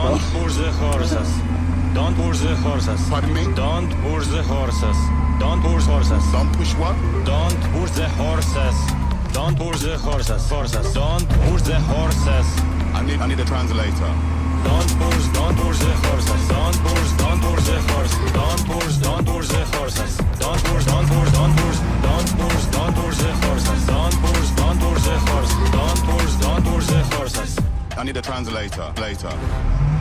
Don't push the horses. Don't push the horses. Pardon me? Don't push the horses. Don't push horses. Don't push what? Don't push the horses. Don't push the horses. Horses. Don't push the horses. I need a translator. Don't push the horses. Don't push the horse. Don't push the horses. Don't push the horses. Don't push the horse. Don't push the horses. I need a translator. Later.